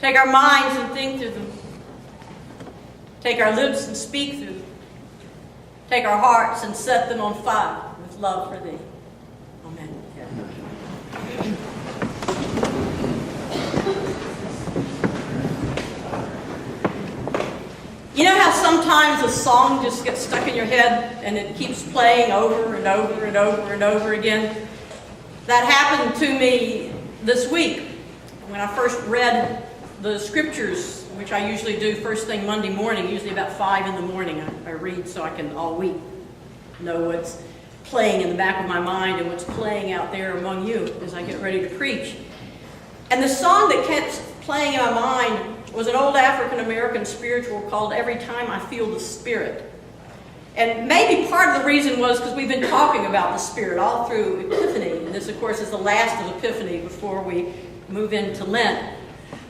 Take our minds and think through them. Take our lips and speak through them. Take our hearts and set them on fire with love for thee. Amen. You know how sometimes a song just gets stuck in your head and it keeps playing over and over and over and over again? That happened to me this week when I first read the scriptures, which I usually do first thing Monday morning, usually about 5 in the morning. I read so I can all week know what's playing in the back of my mind and what's playing out there among you as I get ready to preach. And the song that kept playing in my mind was an old African-American spiritual called Every Time I Feel the Spirit. And maybe part of the reason was because we've been talking about the Spirit all through Epiphany. And this, of course, is the last of Epiphany before we move into Lent.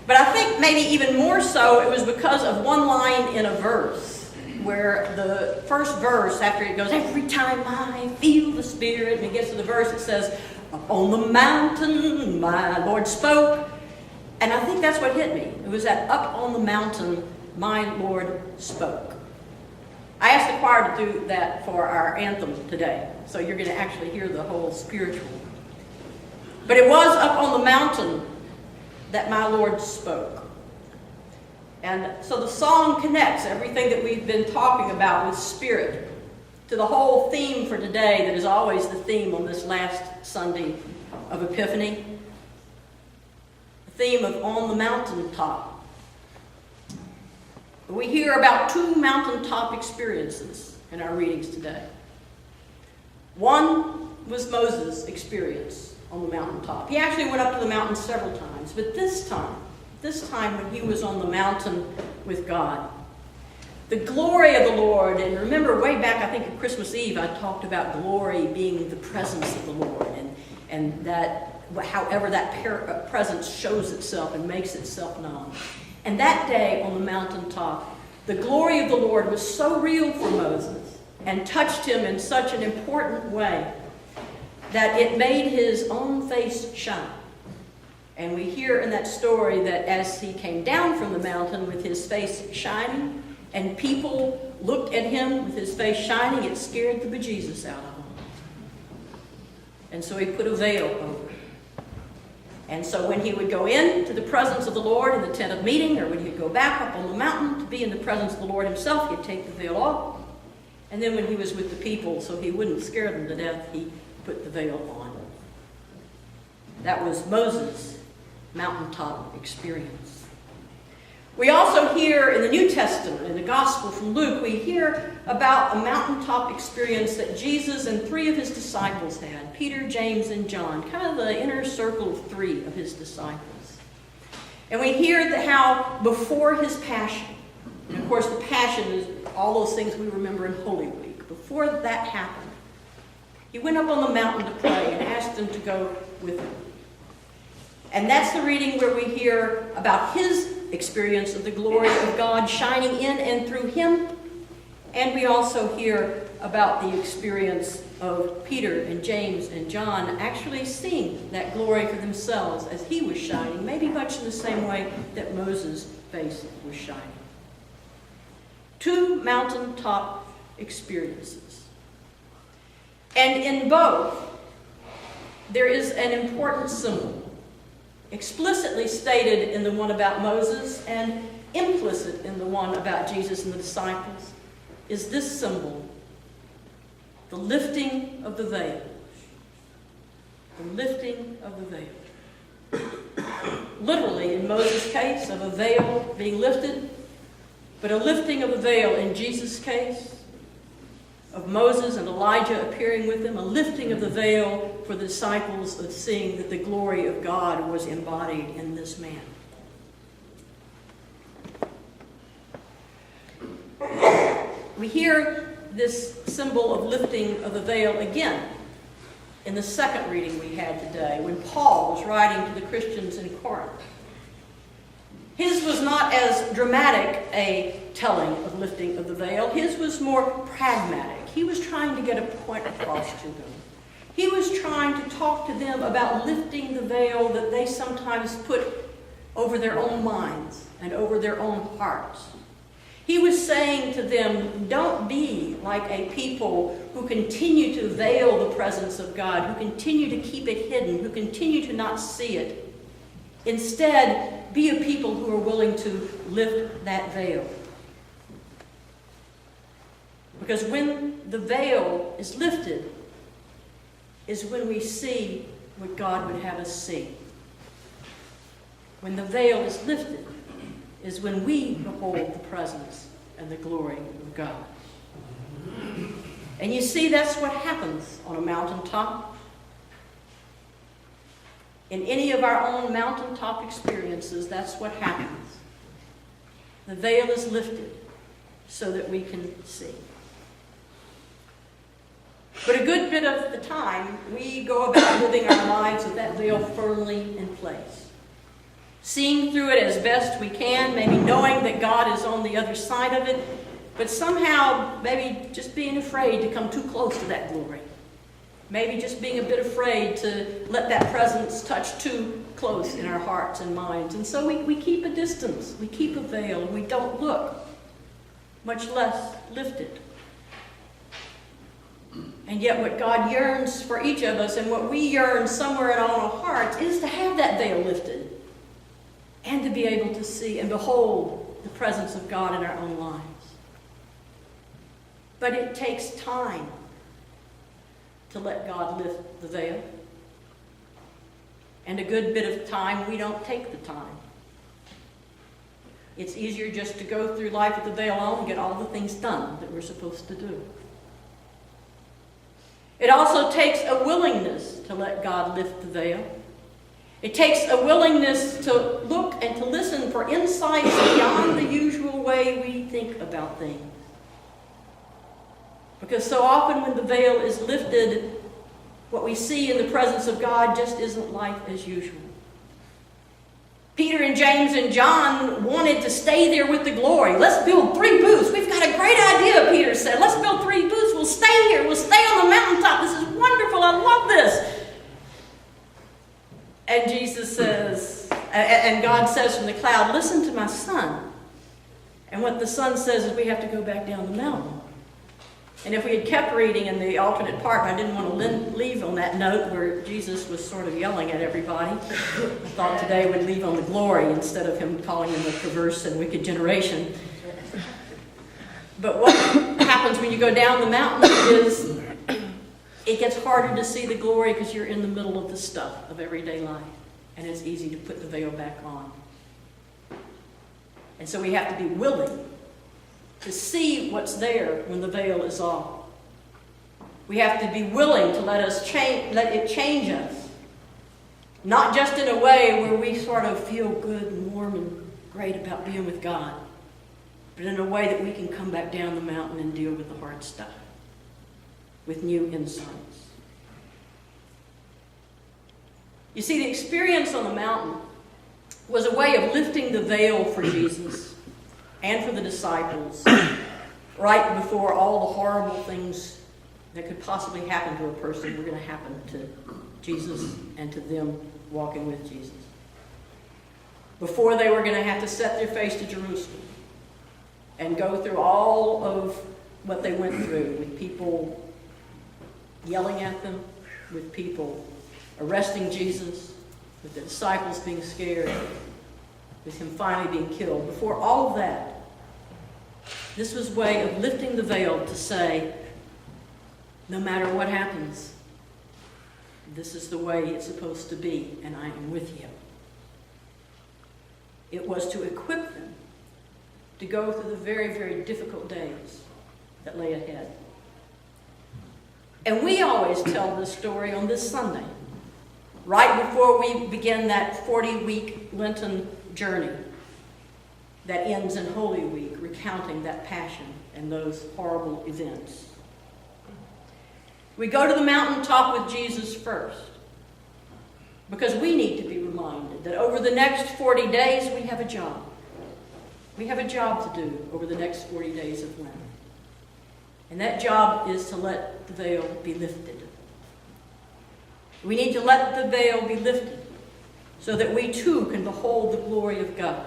But I think maybe even more so it was because of one line in a verse, where the first verse, after it goes, every time I feel the Spirit, and it gets to the verse, it says, up on the mountain my Lord spoke. And I think that's what hit me. It was that up on the mountain my Lord spoke. I asked the choir to do that for our anthem today, so you're going to actually hear the whole spiritual. But it was up on the mountain that my Lord spoke. And so the song connects everything that we've been talking about with Spirit to the whole theme for today that is always the theme on this last Sunday of Epiphany. The theme of on the mountaintop. We hear about 2 mountaintop experiences in our readings today. One was Moses' experience on the mountaintop. He actually went up to the mountain several times, but this time when he was on the mountain with God, the glory of the Lord, and remember way back, I think at Christmas Eve, I talked about glory being the presence of the Lord, and that however that presence shows itself and makes itself known. And that day on the mountaintop, the glory of the Lord was so real for Moses and touched him in such an important way that it made his own face shine. And we hear in that story that as he came down from the mountain with his face shining, and people looked at him with his face shining, it scared the bejesus out of him. And so he put a veil over it. And so when he would go into the presence of the Lord in the tent of meeting, or when he'd go back up on the mountain to be in the presence of the Lord himself, he'd take the veil off. And then when he was with the people, so he wouldn't scare them to death, he put the veil on. That was Moses' mountaintop experience. We also hear in the New Testament, in the Gospel from Luke, we hear about a mountaintop experience that Jesus and 3 of his disciples had, Peter, James, and John, kind of the inner circle of 3 of his disciples. And we hear that how before his passion, and of course the passion is all those things we remember in Holy Week, before that happened, he went up on the mountain to pray and asked them to go with him. And that's the reading where we hear about his experience of the glory of God shining in and through him. And we also hear about the experience of Peter and James and John actually seeing that glory for themselves as he was shining, maybe much in the same way that Moses' face was shining. 2 mountaintop experiences. And in both, there is an important symbol, explicitly stated in the one about Moses and implicit in the one about Jesus and the disciples, is this symbol, the lifting of the veil. The lifting of the veil. Literally, in Moses' case, of a veil being lifted, but a lifting of the veil in Jesus' case, of Moses and Elijah appearing with him, a lifting of the veil for the disciples of seeing that the glory of God was embodied in this man. We hear this symbol of lifting of the veil again in the second reading we had today, when Paul was writing to the Christians in Corinth. His was not as dramatic a telling of lifting of the veil. His was more pragmatic. He was trying to get a point across to them. He was trying to talk to them about lifting the veil that they sometimes put over their own minds and over their own hearts. He was saying to them, don't be like a people who continue to veil the presence of God, who continue to keep it hidden, who continue to not see it. Instead, be a people who are willing to lift that veil. Because when the veil is lifted, is when we see what God would have us see. When the veil is lifted, is when we behold the presence and the glory of God. And you see, that's what happens on a mountaintop. In any of our own mountaintop experiences, that's what happens. The veil is lifted so that we can see. But a good bit of the time, we go about living our lives with that veil firmly in place. Seeing through it as best we can, maybe knowing that God is on the other side of it, but somehow maybe just being afraid to come too close to that glory. Maybe just being a bit afraid to let that presence touch too close in our hearts and minds. And so we keep a distance, we keep a veil, we don't look, much less lift it. And yet what God yearns for each of us, and what we yearn somewhere in our hearts, is to have that veil lifted and to be able to see and behold the presence of God in our own lives. But it takes time to let God lift the veil. And a good bit of time, we don't take the time. It's easier just to go through life with the veil on and get all the things done that we're supposed to do. It also takes a willingness to let God lift the veil. It takes a willingness to look and to listen for insights beyond the usual way we think about things. Because so often when the veil is lifted, what we see in the presence of God just isn't life as usual. Peter and James and John wanted to stay there with the glory. Let's build 3 booths. We've got a great idea, Peter said. Let's build 3 booths. We'll stay here. We'll stay on the mountaintop. This is wonderful. I love this. And Jesus says, and God says from the cloud, listen to my son. And what the son says is we have to go back down the mountain. And if we had kept reading in the alternate part, I didn't want to leave on that note where Jesus was sort of yelling at everybody. I thought today we'd leave on the glory instead of him calling them a perverse and wicked generation. But what happens when you go down the mountain is it gets harder to see the glory because you're in the middle of the stuff of everyday life. And it's easy to put the veil back on. And so we have to be willing to see what's there when the veil is off. We have to be willing to let it change us. Not just in a way where we sort of feel good and warm and great about being with God, but in a way that we can come back down the mountain and deal with the hard stuff with new insights. You see, the experience on the mountain was a way of lifting the veil for Jesus and for the disciples right before all the horrible things that could possibly happen to a person were going to happen to Jesus and to them walking with Jesus. Before they were going to have to set their face to Jerusalem and go through all of what they went through, with people yelling at them, with people arresting Jesus, with the disciples being scared, with him finally being killed. Before all of that, this was a way of lifting the veil to say, no matter what happens, this is the way it's supposed to be, and I am with you. It was to equip them to go through the very, very difficult days that lay ahead. And we always tell this story on this Sunday, right before we begin that 40-week Lenten journey that ends in Holy Week, recounting that passion and those horrible events. We go to the mountaintop with Jesus first, because we need to be reminded that over the next 40 days we have a job. We have a job to do over the next 40 days of Lent. And that job is to let the veil be lifted. We need to let the veil be lifted so that we too can behold the glory of God,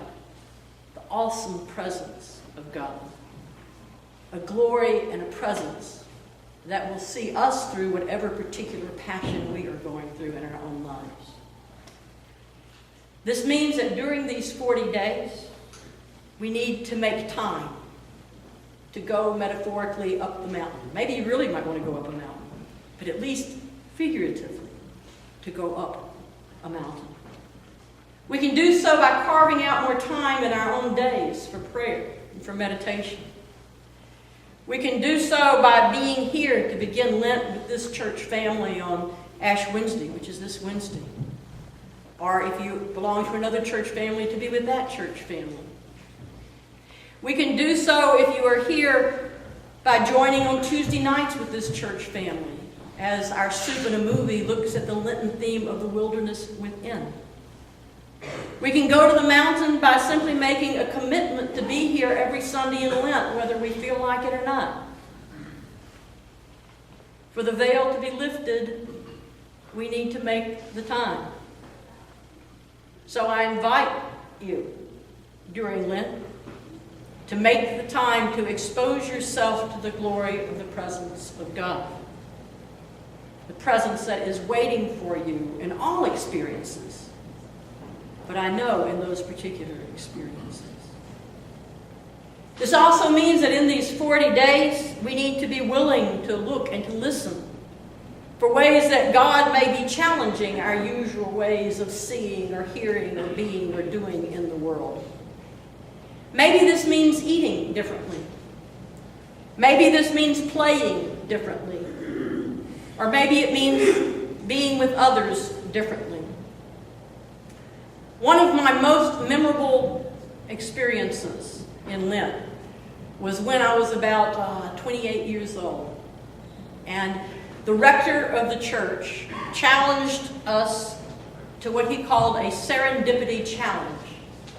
the awesome presence of God, a glory and a presence that will see us through whatever particular passion we are going through in our own lives. This means that during these 40 days, we need to make time to go metaphorically up the mountain. Maybe you really might want to go up a mountain, but at least figuratively, to go up a mountain. We can do so by carving out more time in our own days for prayer and for meditation. We can do so by being here to begin Lent with this church family on Ash Wednesday, which is this Wednesday. Or if you belong to another church family, to be with that church family. We can do so if you are here by joining on Tuesday nights with this church family as our Soup and a Movie looks at the Lenten theme of the wilderness within. We can go to the mountain by simply making a commitment to be here every Sunday in Lent, whether we feel like it or not. For the veil to be lifted, we need to make the time. So I invite you during Lent to make the time to expose yourself to the glory of the presence of God. The presence that is waiting for you in all experiences, but I know in those particular experiences. This also means that in these 40 days, we need to be willing to look and to listen for ways that God may be challenging our usual ways of seeing or hearing or being or doing in the world. Maybe this means eating differently. Maybe this means playing differently. Or maybe it means being with others differently. One of my most memorable experiences in Lent was when I was about 28 years old. And the rector of the church challenged us to what he called a serendipity challenge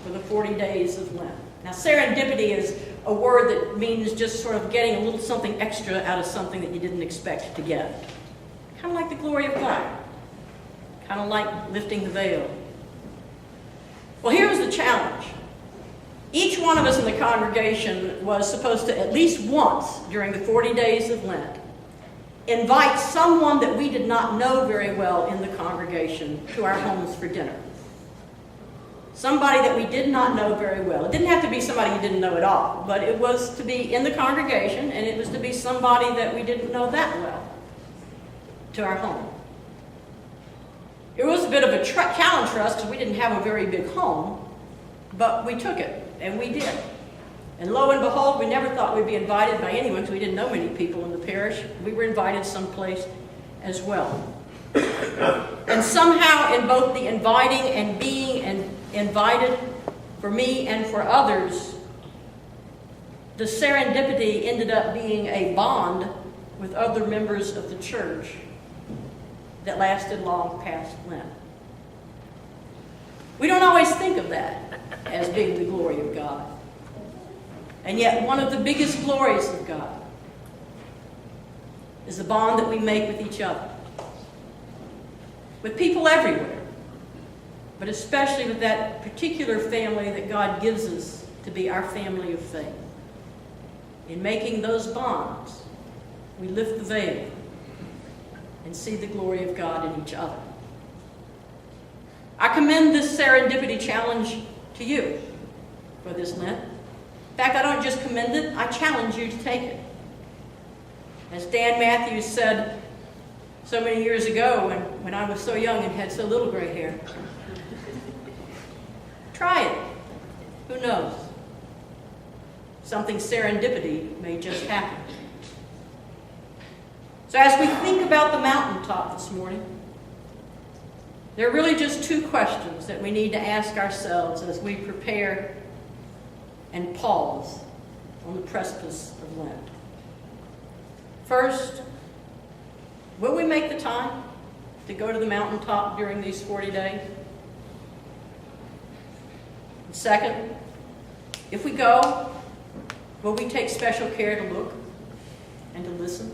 for the 40 days of Lent. Now, serendipity is a word that means just sort of getting a little something extra out of something that you didn't expect to get. Kind of like the glory of God. Kind of like lifting the veil. Well, here was the challenge. Each one of us in the congregation was supposed to, at least once during the 40 days of Lent, invite someone that we did not know very well in the congregation to our homes for dinner. Somebody that we did not know very well. It didn't have to be somebody you didn't know at all, but it was to be in the congregation, and it was to be somebody that we didn't know that well to our home. It was a bit of a challenge for us because we didn't have a very big home, but we took it, and we did. And lo and behold, we never thought we'd be invited by anyone because we didn't know many people in the parish. We were invited someplace as well. And somehow in both the inviting and being invited for me and for others, the serendipity ended up being a bond with other members of the church that lasted long past Lent. We don't always think of that as being the glory of God. And yet one of the biggest glories of God is the bond that we make with each other. With people everywhere, but especially with that particular family that God gives us to be our family of faith. In making those bonds, we lift the veil and see the glory of God in each other. I commend this serendipity challenge to you for this Lent. In fact, I don't just commend it, I challenge you to take it. As Dan Matthews said so many years ago when I was so young and had so little gray hair, try it. Who knows? Something serendipity may just happen. So as we think about the mountaintop this morning, there are really just two questions that we need to ask ourselves as we prepare and pause on the precipice of Lent. First, will we make the time to go to the mountaintop during these 40 days? And second, if we go, will we take special care to look and to listen?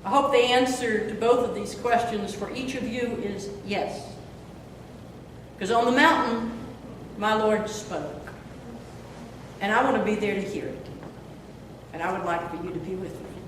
I hope the answer to both of these questions for each of you is yes. Because on the mountain, my Lord spoke. And I want to be there to hear it. And I would like for you to be with me.